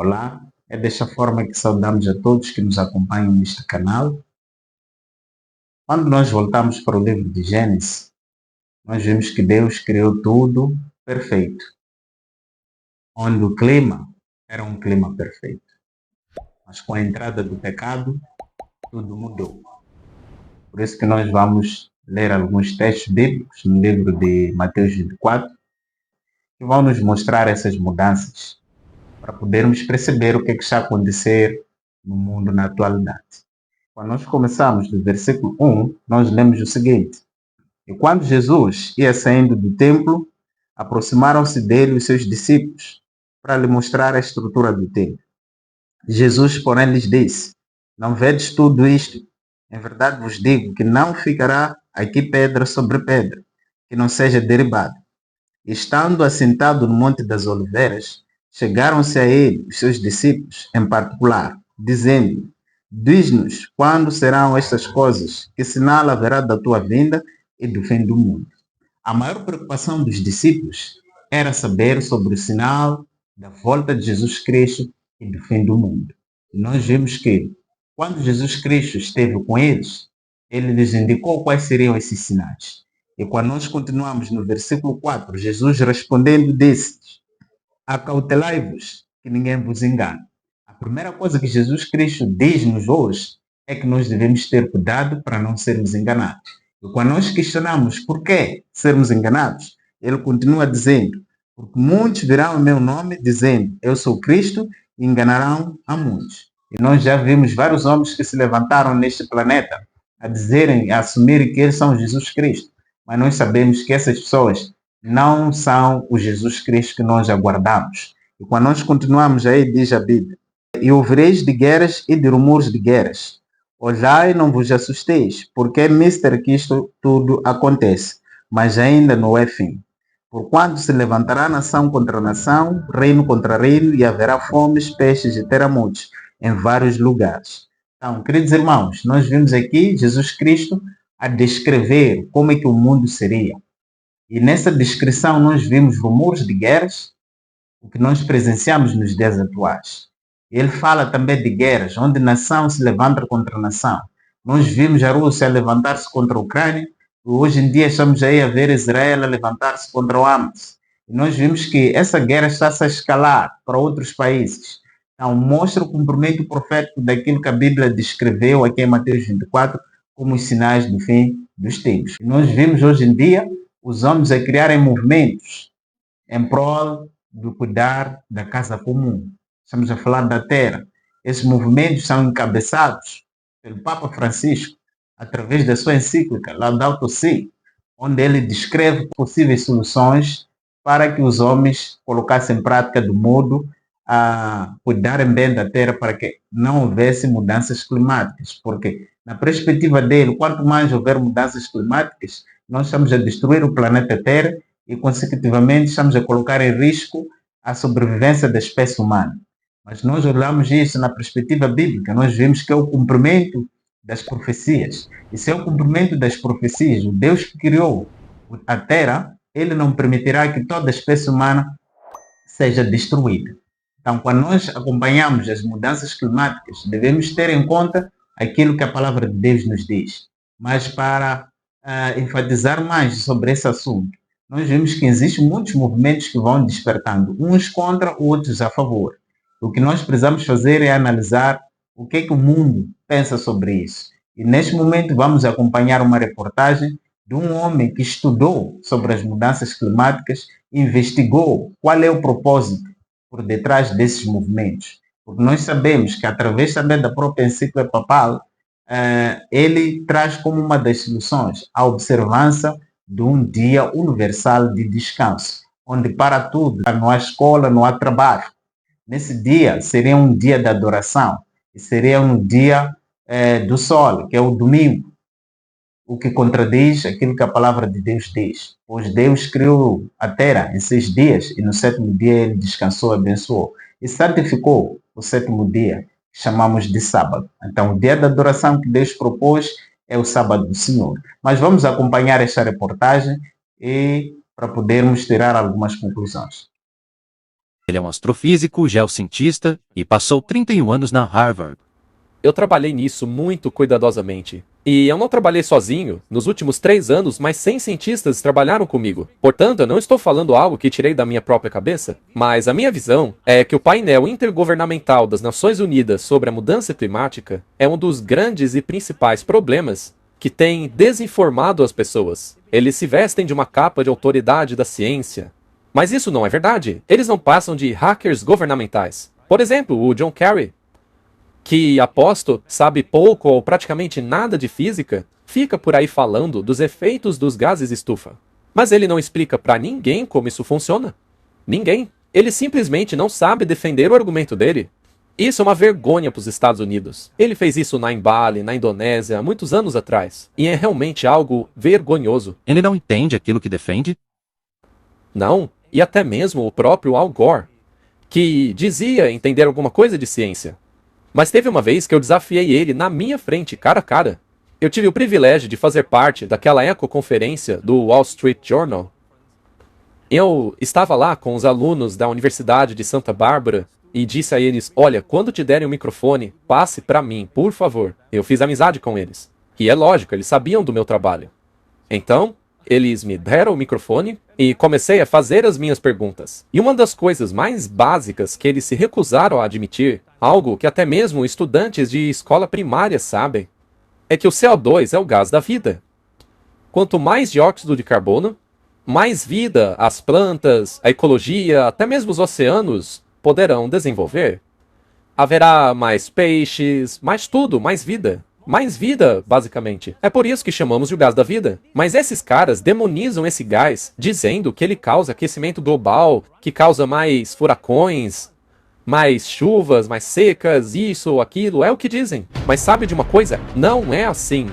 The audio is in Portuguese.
Olá, é desta forma que saudamos a todos que nos acompanham neste canal. Quando nós voltamos para o livro de Gênesis, nós vimos que Deus criou tudo perfeito, onde o clima era um clima perfeito. Mas com a entrada do pecado, tudo mudou. Por isso que nós vamos ler alguns textos bíblicos no livro de Mateus 24, que vão nos mostrar essas mudanças, para podermos perceber o que está a acontecer no mundo na atualidade. Quando nós começamos do versículo 1, nós lemos o seguinte: E quando Jesus ia saindo do templo, aproximaram-se dele os seus discípulos para lhe mostrar a estrutura do templo. Jesus, porém, lhes disse: Não vedes tudo isto? Em verdade vos digo que não ficará aqui pedra sobre pedra, que não seja derribada. Estando assentado no Monte das Oliveiras, chegaram-se a ele os seus discípulos em particular, dizendo: Diz-nos quando serão estas coisas, que sinal haverá da tua vinda e do fim do mundo. A maior preocupação dos discípulos era saber sobre o sinal da volta de Jesus Cristo e do fim do mundo. E nós vimos que, quando Jesus Cristo esteve com eles, ele lhes indicou quais seriam esses sinais. E quando nós continuamos no versículo 4, Jesus respondendo disse: Acautelai-vos, que ninguém vos engane. A primeira coisa que Jesus Cristo diz-nos hoje é que nós devemos ter cuidado para não sermos enganados. E quando nós questionamos por que sermos enganados, ele continua dizendo: Porque muitos virão em meu nome dizendo, eu sou Cristo, e enganarão a muitos. E nós já vimos vários homens que se levantaram neste planeta a dizerem, a assumirem que eles são Jesus Cristo. Mas nós sabemos que essas pessoas não são o Jesus Cristo que nós aguardamos. E quando nós continuamos aí, diz a Bíblia: E ouvireis de guerras e de rumores de guerras. Olhai, não vos assusteis, porque é mister que isto tudo acontece, mas ainda não é fim. Porquanto se levantará nação contra nação, reino contra reino, e haverá fomes, pestes e terremotos em vários lugares. Então, queridos irmãos, nós vimos aqui Jesus Cristo a descrever como é que o mundo seria. E nessa descrição nós vimos rumores de guerras, o que nós presenciamos nos dias atuais. Ele fala também de guerras, onde nação se levanta contra nação. Nós vimos a Rússia levantar-se contra a Ucrânia, e hoje em dia estamos aí a ver Israel a levantar-se contra o Hamas. E nós vimos que essa guerra está-se a escalar para outros países. Então, mostra o cumprimento profético daquilo que a Bíblia descreveu aqui em Mateus 24 como os sinais do fim dos tempos. E nós vimos hoje em dia os homens a criarem movimentos em prol de cuidar da casa comum. Estamos a falar da terra. Esses movimentos são encabeçados pelo Papa Francisco, através da sua encíclica Laudato Si, onde ele descreve possíveis soluções para que os homens colocassem em prática do modo a cuidarem bem da terra para que não houvesse mudanças climáticas. Porque, na perspectiva dele, quanto mais houver mudanças climáticas, nós estamos a destruir o planeta Terra e, consecutivamente, estamos a colocar em risco a sobrevivência da espécie humana. Mas nós olhamos isso na perspectiva bíblica, nós vemos que é o cumprimento das profecias. E se é o cumprimento das profecias, o Deus que criou a Terra, ele não permitirá que toda a espécie humana seja destruída. Então, quando nós acompanhamos as mudanças climáticas, devemos ter em conta aquilo que a palavra de Deus nos diz. Mas para enfatizar mais sobre esse assunto, nós vemos que existem muitos movimentos que vão despertando, uns contra, outros a favor. O que nós precisamos fazer é analisar o que é que o mundo pensa sobre isso. E neste momento vamos acompanhar uma reportagem de um homem que estudou sobre as mudanças climáticas e investigou qual é o propósito por detrás desses movimentos. Porque nós sabemos que através também da própria encíclica papal, ele traz como uma das soluções a observância de um dia universal de descanso, onde para tudo, não há escola, não há trabalho. Nesse dia seria um dia de adoração, e seria um dia do sol, que é o domingo, o que contradiz aquilo que a palavra de Deus diz. Pois Deus criou a terra em 6 dias, e no 7º dia ele descansou, abençoou, e santificou o 7º dia, que chamamos de sábado. Então, o dia da adoração que Deus propôs é o sábado do Senhor. Mas vamos acompanhar esta reportagem e para podermos tirar algumas conclusões. Ele é um astrofísico, geocientista e passou 31 anos na Harvard. Eu trabalhei nisso muito cuidadosamente. E eu não trabalhei sozinho. Nos últimos 3 anos, mais 100 cientistas trabalharam comigo. Portanto, eu não estou falando algo que tirei da minha própria cabeça. Mas a minha visão é que o painel intergovernamental das Nações Unidas sobre a mudança climática é um dos grandes e principais problemas que tem desinformado as pessoas. Eles se vestem de uma capa de autoridade da ciência. Mas isso não é verdade. Eles não passam de hackers governamentais. Por exemplo, o John Kerry, que aposto sabe pouco ou praticamente nada de física, fica por aí falando dos efeitos dos gases estufa. Mas ele não explica pra ninguém como isso funciona. Ninguém. Ele simplesmente não sabe defender o argumento dele. Isso é uma vergonha para os Estados Unidos. Ele fez isso na Bali, na Indonésia, há muitos anos atrás. E é realmente algo vergonhoso. Ele não entende aquilo que defende? Não, e até mesmo o próprio Al Gore, que dizia entender alguma coisa de ciência. Mas teve uma vez que eu desafiei ele na minha frente, cara a cara. Eu tive o privilégio de fazer parte daquela ecoconferência do Wall Street Journal. Eu estava lá com os alunos da Universidade de Santa Bárbara e disse a eles, olha, quando te derem o microfone, passe para mim, por favor. Eu fiz amizade com eles. E é lógico, eles sabiam do meu trabalho. Então, eles me deram o microfone e comecei a fazer as minhas perguntas. E uma das coisas mais básicas que eles se recusaram a admitir, algo que até mesmo estudantes de escola primária sabem, é que o CO2 é o gás da vida. Quanto mais dióxido de carbono, mais vida as plantas, a ecologia, até mesmo os oceanos poderão desenvolver. Haverá mais peixes, mais tudo, mais vida. Mais vida, basicamente. É por isso que chamamos de o gás da vida. Mas esses caras demonizam esse gás, dizendo que ele causa aquecimento global, que causa mais furacões, mais chuvas, mais secas, isso ou aquilo, é o que dizem. Mas sabe de uma coisa? Não é assim.